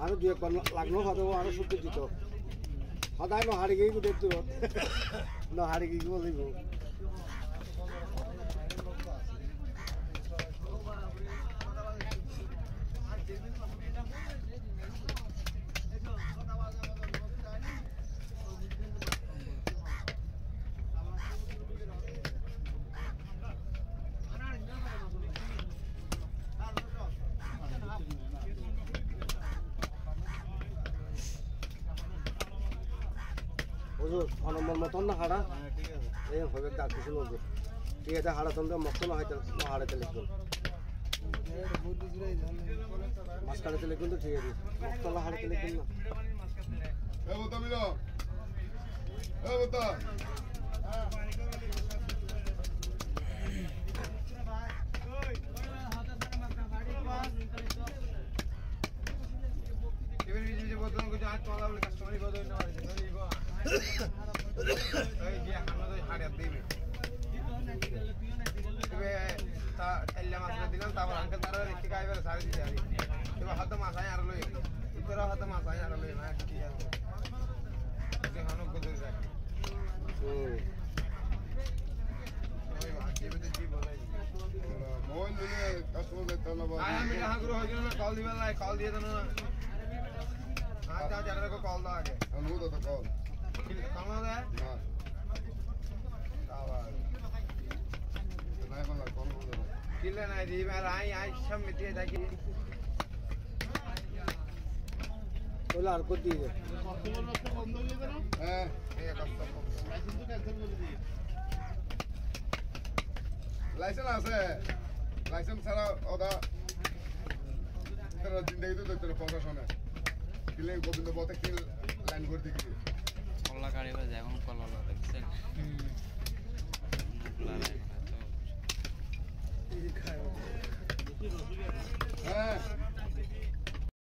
আরো দুই একবার লাগলো হয়তো আরো সত্যি দিত সদায় ন হারি গিয়ে দেখতো ন হারি গিয়ে বলিব নম্বর মতন না হাড়া এই হবে ডাকতেছিল ঠিক আছে হাড়া তন্ত্র মত না হয় হাড়াতে লিখবেন মাছ কাটাতে লিখবেন তো ঠিক আছে মতলা হাড়াতে লিখবেন না দিলাম তারপর আঙ্কেল তারা রেখে গাইবে সারি দিতে পারি এবার হয়তো মাথায় আর লই তোরা হয়তো মাথায় আর লই না ঠিক আছে হানুক গদে যায় মোবাইল দিলে কাস্টমার দেখতে না আমি হাগুরো হইল না কল দিবেন না কল দিয়ে দেন না আচ্ছা যারা কো কল দাও আগে অনু তো কল কাম দেয় না আবার নাই বলা কল কিলে নাই দিবে আর আই সব মিটিয়ে থাকি তোলা আর কত দিয়ে কাস্টমার রাস্তা বন্ধ হয়ে গেল হ্যাঁ এই কাস্টমার লাইসেন্স তো ক্যান্সেল করে দিয়ে লাইসেন্স আছে লাইসেন্স ছাড়া ওদা তারা জিন্দেগি তো দেখতে প্রশাসনে কিলে গোবিন্দ পথে কি লাইন করে দিকে কল্লা গাড়ি বাজে এখন কল্লা দেখছেন হ্যাঁ